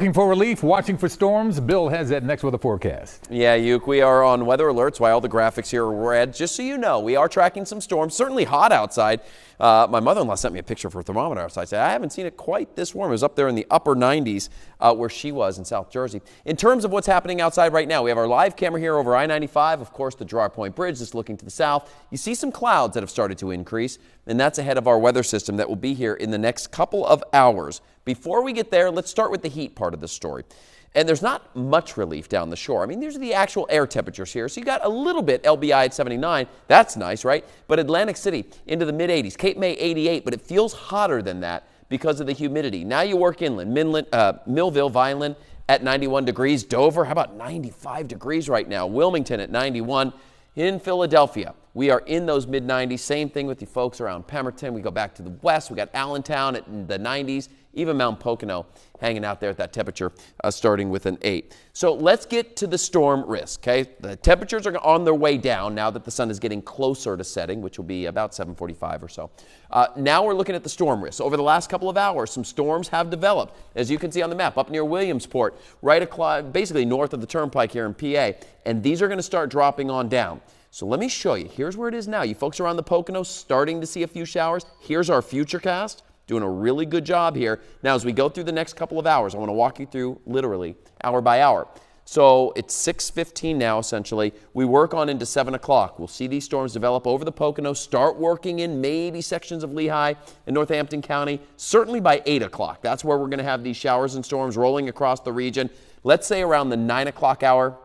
Looking for relief, watching for storms. Bill has that next weather forecast. Yeah, Uke, we are on weather alerts. Why all the graphics here are red. Just so you know, we are tracking some storms. Certainly hot outside. My mother-in-law sent me a picture of her thermometer outside. I said, I haven't seen it quite this warm. It was up there in the upper 90s where she was in South Jersey. In terms of what's happening outside right now, we have our live camera here over I-95. Of course, the Draw Point Bridge is looking to the south. You see some clouds that have started to increase, and that's ahead of our weather system that will be here in the next couple of hours. Before we get there, let's start with the heat part of the story. And there's not much relief down the shore. I mean, these are the actual air temperatures here. So you got a little bit LBI at 79. That's nice, right? But Atlantic City into the mid-80s. Cape May 88, but it feels hotter than that because of the humidity. Now you work inland. Millville, Vineland at 91 degrees. Dover, how about 95 degrees right now? Wilmington at 91. In Philadelphia, we are in those mid-90s. Same thing with the folks around Pemberton. We go back to the west. We got Allentown at the 90s. Even Mount Pocono hanging out there at that temperature, starting with an 8. So let's get to the storm risk, okay? The temperatures are on their way down now that the sun is getting closer to setting, which will be about 7:45 or so. Now we're looking at the storm risk. Over the last couple of hours, some storms have developed, as you can see on the map, up near Williamsport, right across, basically north of the turnpike here in PA, and these are going to start dropping on down. So let me show you. Here's where it is now. You folks around the Pocono starting to see a few showers. Here's our futurecast. Doing a really good job here. Now, as we go through the next couple of hours, I want to walk you through literally hour by hour. So it's 6:15 now, essentially. We work on into 7 o'clock. We'll see these storms develop over the Pocono, start working in maybe sections of Lehigh and Northampton County, certainly by 8 o'clock. That's where we're going to have these showers and storms rolling across the region. Let's say around the 9 o'clock hour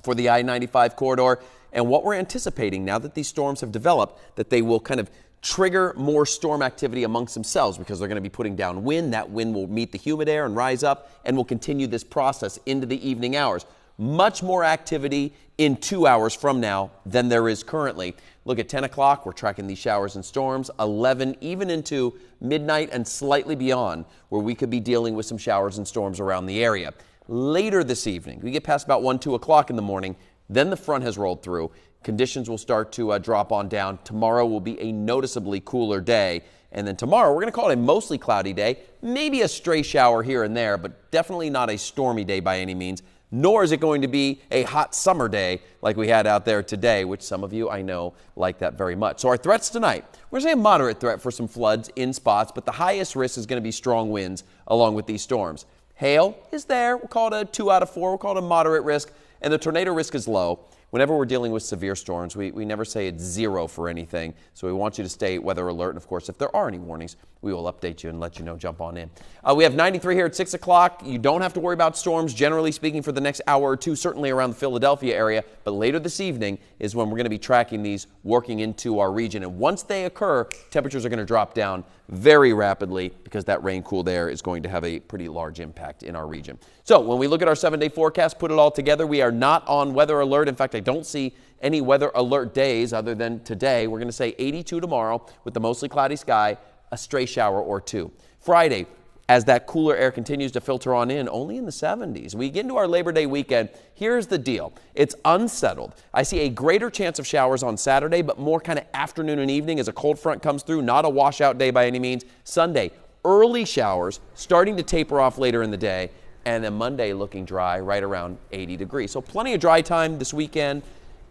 for the I-95 corridor. And what we're anticipating now that these storms have developed, that they will kind of trigger more storm activity amongst themselves because they're going to be putting down wind. That wind will meet the humid air and rise up, and will continue this process into the evening hours. Much more activity in 2 hours from now than there is currently. Look at 10 o'clock, we're tracking these showers and storms. 11, even into midnight and slightly beyond, where we could be dealing with some showers and storms around the area. Later this evening, we get past about 1, 2 o'clock in the morning, then the front has rolled through. Conditions will start to drop on down. Tomorrow will be a noticeably cooler day. And then tomorrow, we're going to call it a mostly cloudy day. Maybe a stray shower here and there, but definitely not a stormy day by any means. Nor is it going to be a hot summer day like we had out there today, which some of you, I know, like that very much. So our threats tonight, we're going to say a moderate threat for some floods in spots, but the highest risk is going to be strong winds along with these storms. Hail is there. We'll call it a 2 out of 4. We'll call it a moderate risk. And the tornado risk is low. Whenever we're dealing with severe storms, we never say it's 0 for anything. So we want you to stay weather alert. And, of course, if there are any warnings, we will update you and let you know. Jump on in. We have 93 here at 6 o'clock. You don't have to worry about storms, generally speaking, for the next hour or two, certainly around the Philadelphia area. But later this evening is when we're going to be tracking these working into our region. And once they occur, temperatures are going to drop down very rapidly because that rain cooled air is going to have a pretty large impact in our region. So when we look at our 7-day forecast, put it all together, we are not on weather alert. In fact, I don't see any weather alert days other than today. We're going to say 82 tomorrow with the mostly cloudy sky, a stray shower or two. Friday, as that cooler air continues to filter on in, only in the 70s. We get into our Labor Day weekend. Here's the deal. It's unsettled. I see a greater chance of showers on Saturday, but more kind of afternoon and evening as a cold front comes through. Not a washout day by any means. Sunday, early showers starting to taper off later in the day. And then Monday looking dry, right around 80 degrees. So plenty of dry time this weekend.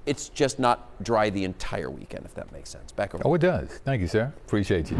It's just not dry the entire weekend, if that makes sense. Back over. Oh, it does. Thank you, sir. Appreciate you.